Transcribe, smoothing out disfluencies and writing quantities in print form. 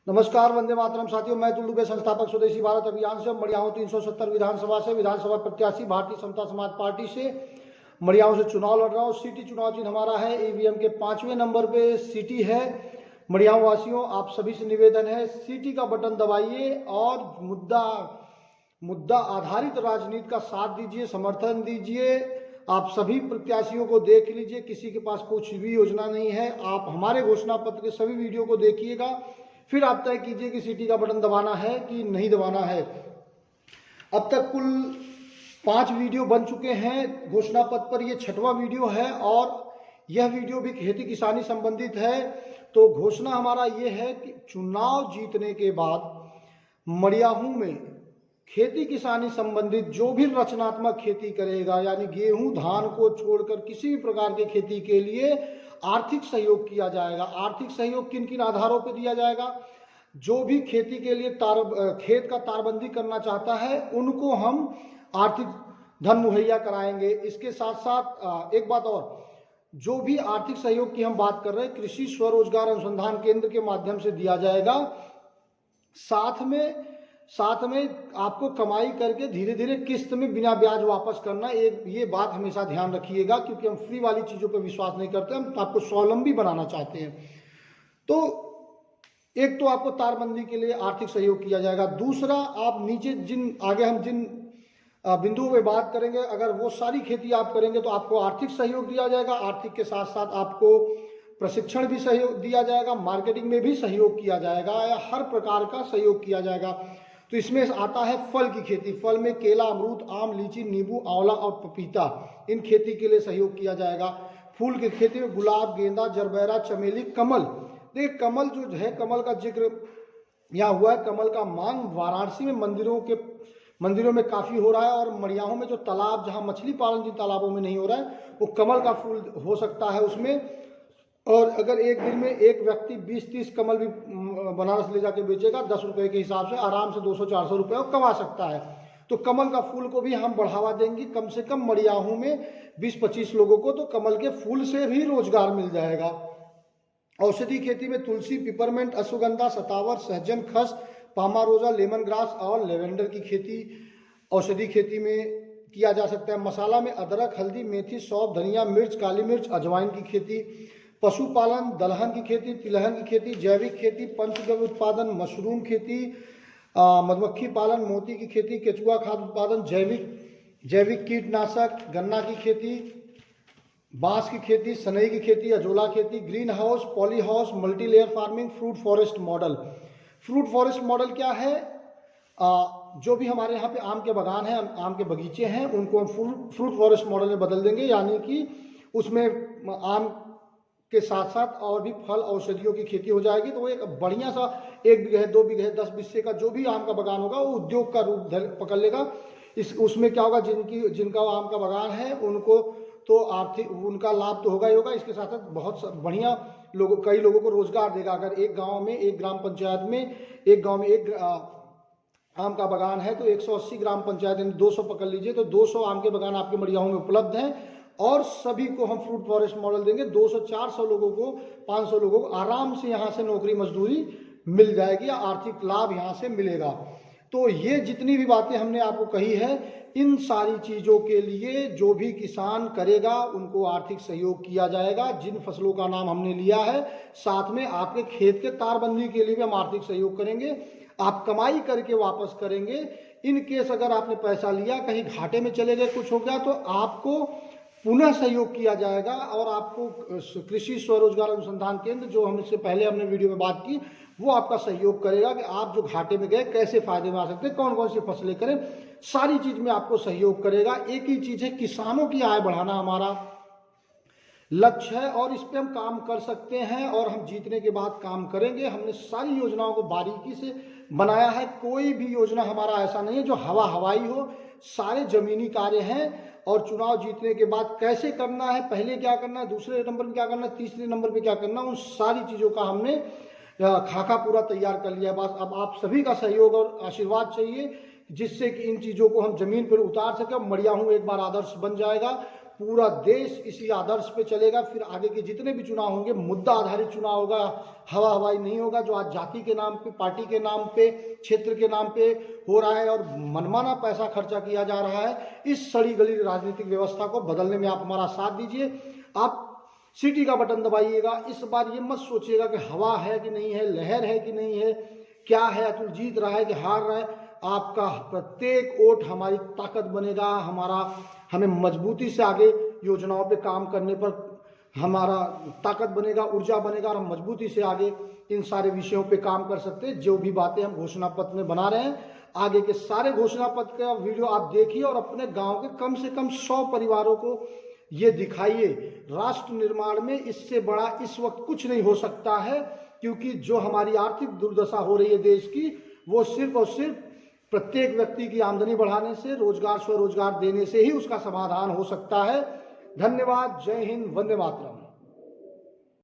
नमस्कार, वंदे मातरम साथियों। मैं दुल्लू संस्थापक स्वदेशी भारत अभियान से मड़ियाओं 370 विधानसभा से विधानसभा प्रत्याशी भारतीय समता समाज पार्टी से मड़ियाओं से चुनाव लड़ रहा हूँ। सिटी चुनाव चिन्ह हमारा है ईवीएम के 5वें नंबर पे सिटी है। मड़ियाओं वासियों, आप सभी से निवेदन है, सिटी का बटन दबाइए और मुद्दा आधारित राजनीति का साथ दीजिए, समर्थन दीजिए। आप सभी प्रत्याशियों को देख लीजिए, किसी के पास कुछ भी योजना नहीं है। आप हमारे घोषणा पत्र के सभी वीडियो को देखिएगा, फिर आप तय कीजिए कि सिटी का बटन दबाना है कि नहीं दबाना है। अब तक कुल 5 वीडियो बन चुके हैं घोषणा पत्र पर, यह 6वां वीडियो है और यह वीडियो भी खेती किसानी संबंधित है। तो घोषणा हमारा यह है कि चुनाव जीतने के बाद मड़ियाहू में खेती किसानी संबंधित जो भी रचनात्मक खेती करेगा, यानी गेहूं धान को छोड़कर किसी भी प्रकार की खेती के लिए आर्थिक सहयोग किया जाएगा। आर्थिक सहयोग किन किन आधारों पर दिया जाएगा? जो भी खेती के लिए खेत का तारबंदी करना चाहता है उनको हम आर्थिक धन मुहैया कराएंगे। इसके साथ साथ एक बात और, जो भी आर्थिक सहयोग की हम बात कर रहे हैं कृषि स्वरोजगार अनुसंधान केंद्र के माध्यम से दिया जाएगा। साथ में आपको कमाई करके धीरे धीरे किस्त में बिना ब्याज वापस करना। ये बात हमेशा ध्यान रखिएगा, क्योंकि हम फ्री वाली चीज़ों पर विश्वास नहीं करते, हम आपको स्वावलंबी बनाना चाहते हैं। तो एक तो आपको तारबंदी के लिए आर्थिक सहयोग किया जाएगा। दूसरा, आप नीचे हम जिन बिंदुओं पे बात करेंगे, अगर वो सारी खेती आप करेंगे तो आपको आर्थिक सहयोग दिया जाएगा। आर्थिक के साथ साथ आपको प्रशिक्षण भी सहयोग दिया जाएगा, मार्केटिंग में भी सहयोग किया जाएगा, या हर प्रकार का सहयोग किया जाएगा। तो इसमें आता है फल की खेती। फल में केला, अमरूद, आम, लीची, नींबू, आंवला और पपीता, इन खेती के लिए सहयोग किया जाएगा। फूल की खेती में गुलाब, गेंदा, जरबेरा, चमेली, कमल। देखिए, कमल जो है, कमल का जिक्र यहाँ हुआ है। कमल का मांग वाराणसी में मंदिरों में काफ़ी हो रहा है, और मड़ियाहू में जो तालाब, जहाँ मछली पालन जिन तालाबों में नहीं हो रहा है, वो कमल का फूल हो सकता है उसमें। और अगर एक दिन में एक व्यक्ति 20-30 कमल भी बनारस ले जाके बेचेगा 10 रुपये के हिसाब से, आराम से 200-400 रुपये कमा सकता है। तो कमल का फूल को भी हम बढ़ावा देंगे। कम से कम मड़ियाहू में 20-25 लोगों को तो कमल के फूल से भी रोजगार मिल जाएगा। औषधि खेती में तुलसी, पिपरमेंट, अश्वगंधा, सतावर, सहजन, खस, पामारोजा, लेमन ग्रास और लेवेंडर की खेती औषधि खेती में किया जा सकता है। मसाला में अदरक, हल्दी, मेथी, सौंफ, धनिया, मिर्च, काली मिर्च, अजवाइन की खेती। पशुपालन, दलहन की खेती, तिलहन की खेती, जैविक खेती, पंचगव्य उत्पादन, मशरूम खेती, मधुमक्खी पालन, मोती की खेती, केचुआ खाद उत्पादन, जैविक कीटनाशक, गन्ना की खेती, बांस की खेती, सनई की खेती, अजोला खेती, green house, poly house, multi layer farming, fruit forest model. Fruit forest model क्या है? जो भी हमारे यहाँ पे आम के बागान हैं, आम के बगीचे हैं, उनको हम फ्रूट फॉरेस्ट मॉडल में बदल देंगे। यानी कि उसमें आम के साथ साथ और भी फल औषधियों की खेती हो जाएगी। तो वो एक बढ़िया सा 1 बीघे, 2 बीघे, 10 बिस्से का जो भी आम का बागान होगा वो उद्योग का रूप पकड़ लेगा। उसमें क्या होगा, जिनका आम का बागान है उनको तो आर्थिक उनका लाभ तो होगा ही होगा। इसके साथ साथ बहुत बढ़िया कई लोगों को रोजगार देगा। अगर एक गांव में, एक ग्राम पंचायत में, एक गांव में एक आम का बागान है तो 180 ग्राम पंचायत, 200 पकड़ लीजिए, तो 200 आम के बागान आपके मड़ियाहू में उपलब्ध हैं। और सभी को हम फ्रूट फॉरेस्ट मॉडल देंगे। 200-400 लोगों को, 500 लोगों को आराम से यहाँ से नौकरी मजदूरी मिल जाएगी या आर्थिक लाभ यहाँ से मिलेगा। तो ये जितनी भी बातें हमने आपको कही है, इन सारी चीज़ों के लिए जो भी किसान करेगा उनको आर्थिक सहयोग किया जाएगा। जिन फसलों का नाम हमने लिया है, साथ में आपके खेत के तारबंदी के लिए भी हम आर्थिक सहयोग करेंगे। आप कमाई करके वापस करेंगे। इन केस अगर आपने पैसा लिया, कहीं घाटे में चले गए, कुछ हो गया, तो आपको पुनः सहयोग किया जाएगा। और आपको कृषि स्वरोजगार अनुसंधान केंद्र, जो हमसे पहले हमने वीडियो में बात की, वो आपका सहयोग करेगा कि आप जो घाटे में गए कैसे फायदे में आ सकते हैं, कौन कौन सी फसलें करें, सारी चीज में आपको सहयोग करेगा। एक ही चीज है, किसानों की आय बढ़ाना हमारा लक्ष्य है और इस पे हम काम कर सकते हैं और हम जीतने के बाद काम करेंगे। हमने सारी योजनाओं को बारीकी से बनाया है। कोई भी योजना हमारा ऐसा नहीं है जो हवाई हो, सारे जमीनी कार्य हैं। और चुनाव जीतने के बाद कैसे करना है, पहले क्या करना है, दूसरे नंबर पे क्या करना है, तीसरे नंबर पे क्या करना है, उन सारी चीज़ों का हमने खाका पूरा तैयार कर लिया है। बस अब आप सभी का सहयोग और आशीर्वाद चाहिए, जिससे कि इन चीज़ों को हम जमीन पर उतार सकें। मड़ियाहू एक बार आदर्श बन जाएगा पूरा देश इसी आदर्श पे चलेगा। फिर आगे के जितने भी चुनाव होंगे मुद्दा आधारित चुनाव होगा, हवा हवाई नहीं होगा। जो आज जाति के नाम पे, पार्टी के नाम पे, क्षेत्र के नाम पे हो रहा है और मनमाना पैसा खर्चा किया जा रहा है, इस सड़ी गली राजनीतिक व्यवस्था को बदलने में आप हमारा साथ दीजिए। आप सीटी का बटन दबाइएगा। इस बार ये मत सोचिएगा कि हवा है कि नहीं है, लहर है कि नहीं है, क्या है, अतुल जीत रहा है कि हार रहा है। आपका प्रत्येक वोट हमारी ताकत बनेगा, हमें मजबूती से आगे योजनाओं पे काम करने पर हमारा ताकत बनेगा, ऊर्जा बनेगा और हम मजबूती से आगे इन सारे विषयों पे काम कर सकते हैं। जो भी बातें हम घोषणा पत्र में बना रहे हैं, आगे के सारे घोषणा पत्र का वीडियो आप देखिए और अपने गांव के कम से कम 100 परिवारों को ये दिखाइए। राष्ट्र निर्माण में इससे बड़ा इस वक्त कुछ नहीं हो सकता है, क्योंकि जो हमारी आर्थिक दुर्दशा हो रही है देश की, वो सिर्फ और सिर्फ प्रत्येक व्यक्ति की आमदनी बढ़ाने से, रोजगार स्वरोजगार देने से ही उसका समाधान हो सकता है। धन्यवाद। जय हिंद। वंदे मातरम।